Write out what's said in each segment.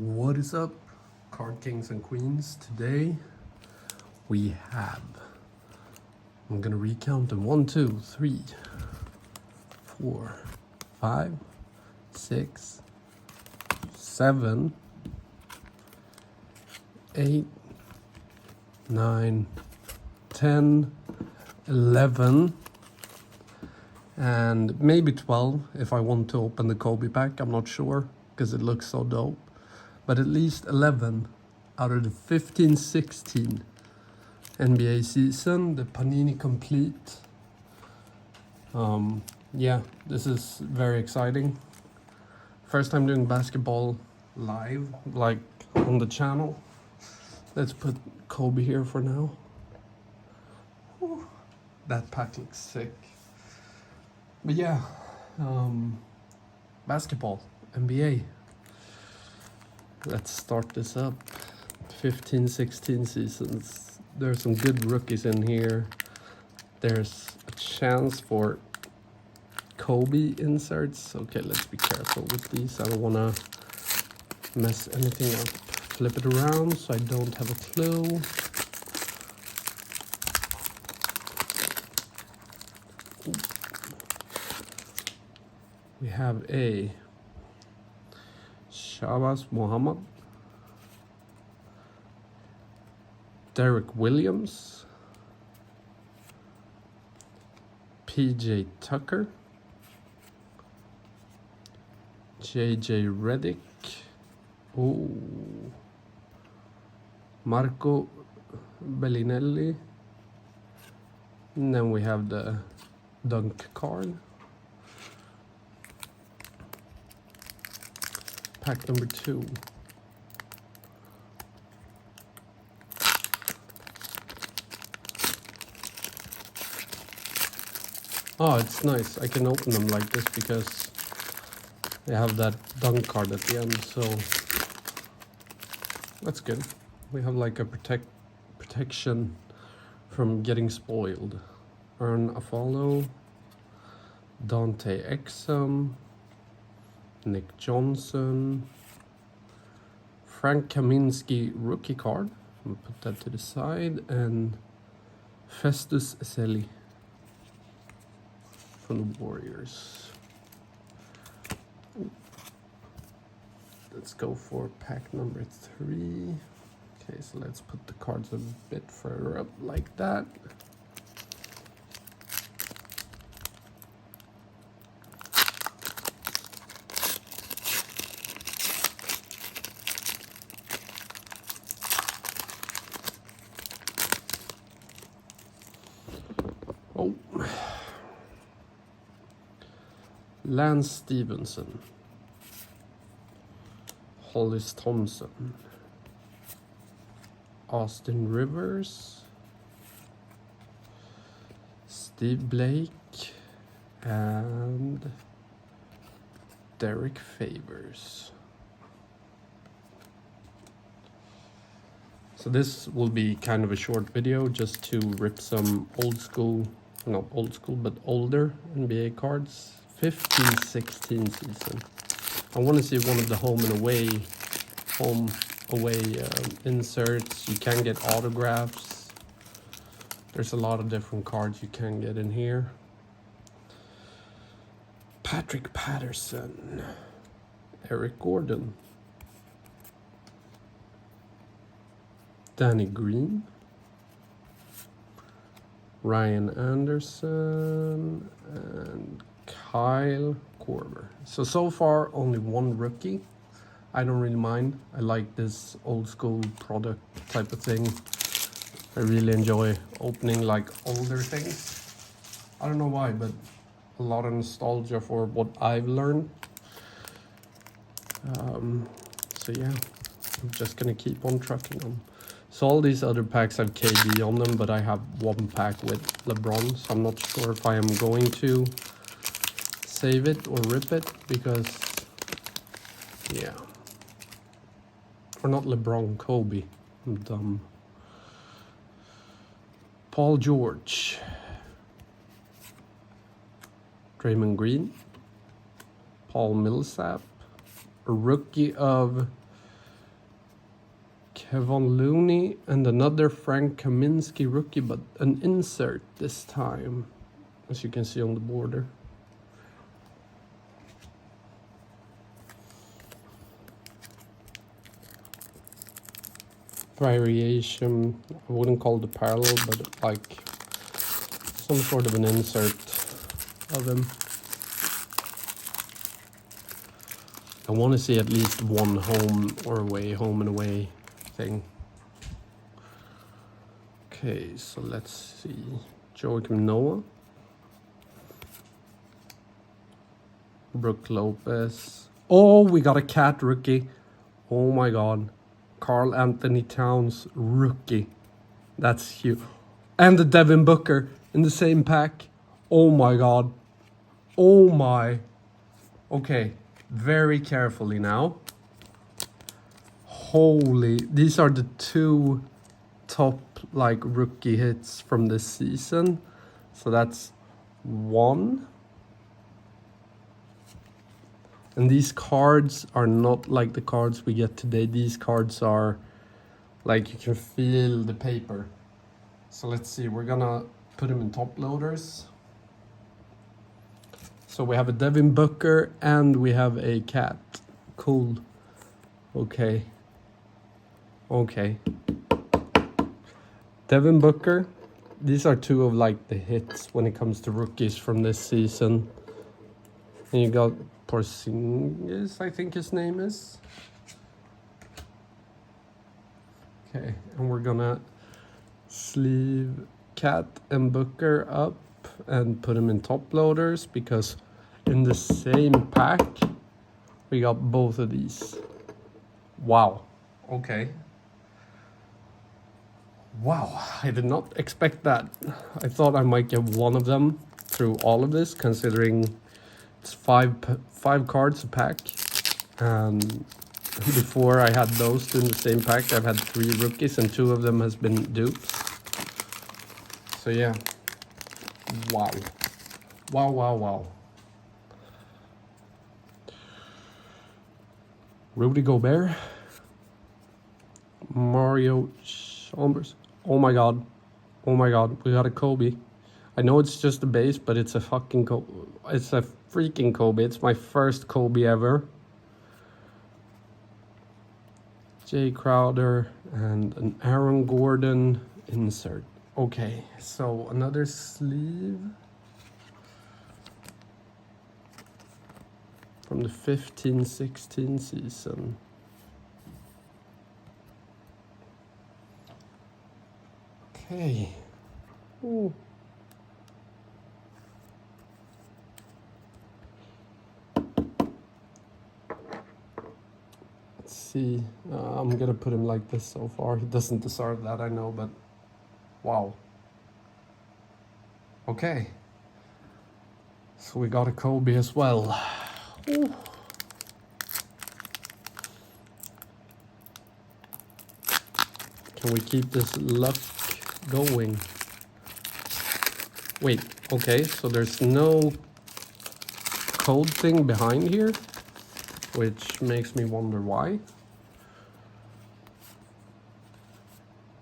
What is up, card kings and queens? Today we have, I'm gonna recount them: 1, 2, 3, 4, 5, 6, 7, 8, 9, 10, 11, and maybe 12 if I want to open the Kobe pack. I'm not sure because it looks so dope. But at least 11 out of the 15-16 NBA season, the Panini complete. Yeah, this is very exciting. First time doing basketball live, like on the channel. Let's put Kobe here for now. Whew, that pack looks sick. But yeah, basketball, NBA. Let's start this up. 15-16 seasons. There's some good rookies in here. There's a chance for Kobe inserts. Okay, let's be careful with these. I don't want to mess anything up. Flip it around so I don't have a clue. We have a Shabazz Muhammad, Derek Williams, PJ Tucker, JJ Redick, Marco Bellinelli, and then we have the dunk card. Pack number 2. Oh, it's nice. I can open them like this because they have that dunk card at the end, so that's good. We have like a protection from getting spoiled. Earn a follow. Dante Exum. Nick Johnson, Frank Kaminsky rookie card. I'll put that to the side, and Festus Ezeli from the Warriors. Let's go for pack number 3. Okay, so let's put the cards a bit further up like that. Lance Stevenson, Hollis Thompson, Austin Rivers, Steve Blake, and Derek Favors. So this will be kind of a short video just to rip some old school, not old school, but older NBA cards. 15-16 season. I want to see one of the home away inserts. You can get autographs. There's a lot of different cards you can get in here. Patrick Patterson, Eric Gordon, Danny Green, Ryan Anderson, and Kyle Korver. So far only one rookie. I don't really mind. I like this old school product type of thing. I really enjoy opening like older things. I don't know why, but a lot of nostalgia for what I've learned. So yeah, I'm just gonna keep on trucking them. So all these other packs have KD on them, but I have one pack with LeBron, so I'm not sure if I am going to save it or rip it, because yeah, or not LeBron, Kobe. I'm dumb. Paul George, Draymond Green, Paul Millsap, a rookie of Kevon Looney and another Frank Kaminsky rookie, but an insert this time, as you can see on the border. Variation, I wouldn't call it a parallel, but like some sort of an insert of him. I want to see at least one home and away thing. Okay, so let's see. Joakim Noah. Brooke Lopez. Oh, we got a cat rookie. Oh my god. Carl Anthony Towns rookie. That's huge. And the Devin Booker in the same pack. Oh my god. Oh my. Okay, very carefully now. Holy, these are the two top like rookie hits from this season. So that's one. And these cards are not like the cards we get today. These cards are like you can feel the paper. So let's see, we're gonna put them in top loaders. So we have a Devin Booker and we have a cat. Cool. Okay. Okay. Devin Booker. These are two of like the hits when it comes to rookies from this season. And you got Porzingis, I think his name is. Okay, and we're gonna sleeve Cat and Booker up and put them in top loaders because in the same pack we got both of these. Wow. Okay. Wow, I did not expect that. I thought I might get one of them through all of this, considering it's five cards a pack. And before I had those two in the same pack, I've had 3 rookies and 2 of them has been dupes. So yeah. Wow. Wow, wow, wow. Rudy Gobert. Mario Chalmers. Oh my god. Oh my god. We got a Kobe. I know it's just a base, but it's a fucking it's a freaking Kobe. It's my first Kobe ever. Jay Crowder and an Aaron Gordon insert. Okay, so another sleeve from the 15-16 season. Okay. Ooh. Let's see. I'm gonna put him like this so far. He doesn't deserve that, I know, but wow. Okay. So we got a Kobe as well. Ooh. Can we keep this luck going? Wait, okay, so there's no code thing behind here, which makes me wonder why.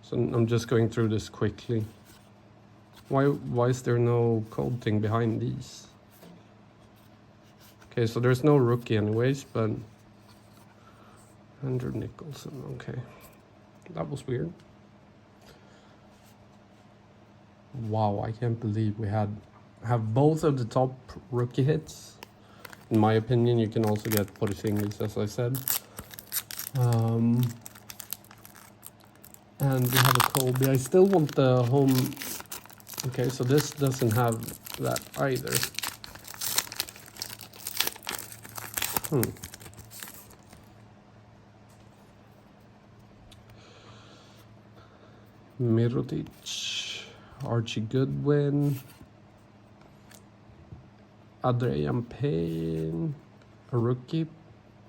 So I'm just going through this quickly. Why is there no code thing behind these? Okay, so there's no rookie anyways, but Andrew Nicholson, okay. That was weird. Wow, I can't believe we have both of the top rookie hits. In my opinion, you can also get Porzingis, as I said. And we have a Kobe. I still want the home. Okay, so this doesn't have that either. Mirotic, Archie Goodwin, Adrian Payne, a rookie,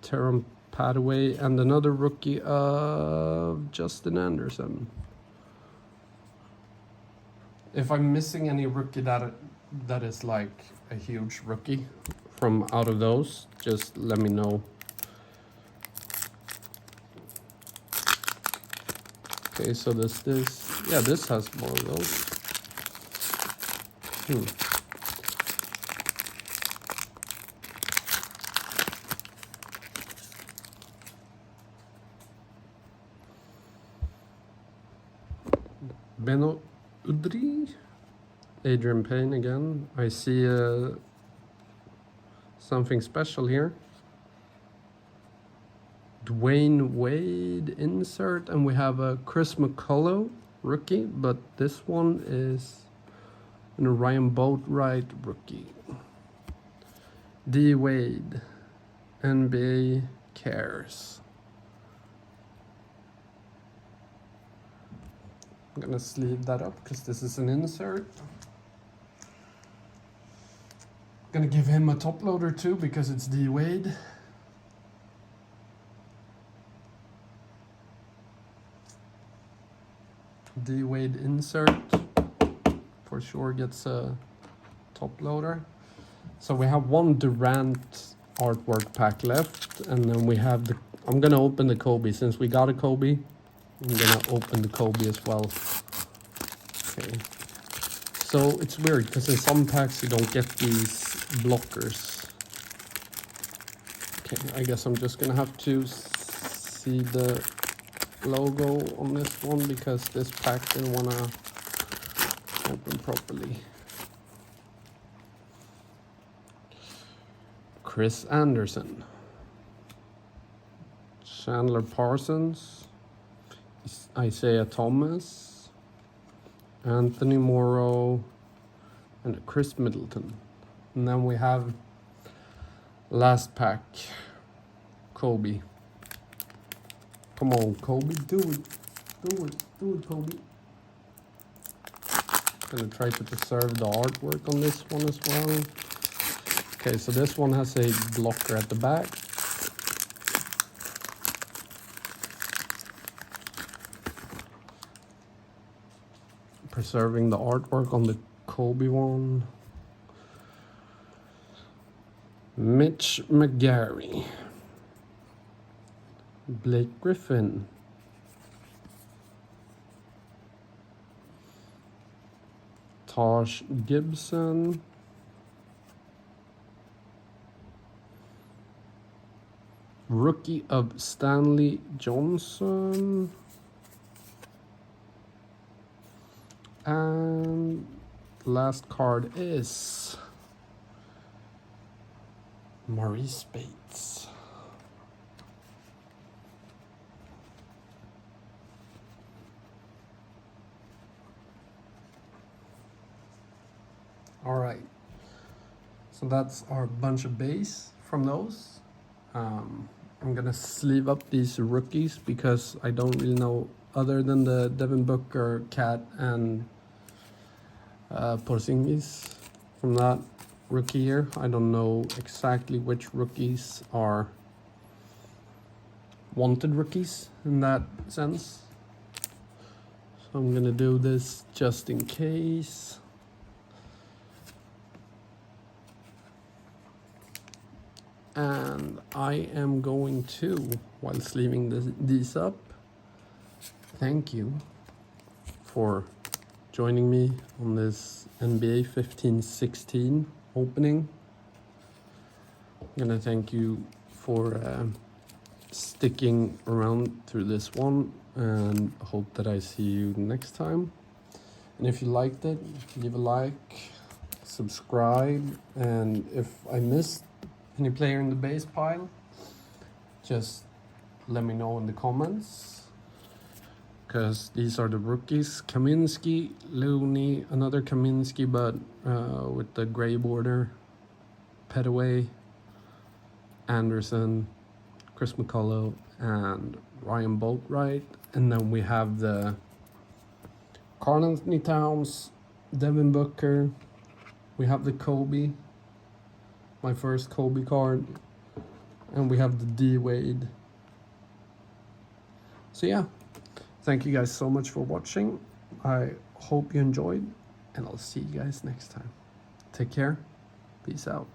Teron Padway, and another rookie of Justin Anderson. If I'm missing any rookie that is like a huge rookie from out of those, just let me know. Okay, so this, yeah, this has more of those. Beno Udri, Adrian Payne again. I see something special here. Dwayne Wade insert, and we have a Chris McCullough rookie, but this one is a Ryan Boatwright rookie. D Wade, NBA cares. I'm gonna sleeve that up because this is an insert. Gonna give him a top loader too because it's D Wade. D Wade insert for sure gets a top loader. So we have one Durant artwork pack left, and then we have the, I'm gonna open the Kobe since we got a Kobe. I'm gonna open the Kobe as well. Okay. So it's weird because in some packs you don't get these blockers. Okay, I guess I'm just gonna have to see the logo on this one because this pack didn't wanna open properly. Chris Anderson, Chandler Parsons, Isaiah Thomas, Anthony Morrow, and Chris Middleton. And then we have last pack, Kobe. Come on, Kobe, do it. Do it, Kobe. Gonna try to preserve the artwork on this one as well. Okay, so this one has a blocker at the back. Preserving the artwork on the Kobe one. Mitch McGarry. Blake Griffin. Taj Gibson. Rookie of Stanley Johnson. And last card is Maurice Bates. All right, so that's our bunch of base from those. I'm gonna sleeve up these rookies because I don't really know, other than the Devin Booker, Cat, and Porzingis from that rookie here. I don't know exactly which rookies are wanted rookies in that sense. So I'm gonna do this just in case. And I am going to, while sleeving these up, thank you for joining me on this NBA 15-16 opening. I'm gonna thank you for sticking around through this one, and hope that I see you next time. And if you liked it, leave a like, subscribe, and if I missed any player in the base pile, just let me know in the comments, because these are the rookies: Kaminsky, Looney, another Kaminsky but with the gray border, Petaway, Anderson, Chris McCullough, and Ryan Boatwright. And then we have the Karl Anthony Towns, Devin Booker, we have the Kobe, my first Kobe card, and we have the D Wade. So yeah, thank you guys so much for watching. I hope you enjoyed, and I'll see you guys next time. Take care. Peace out.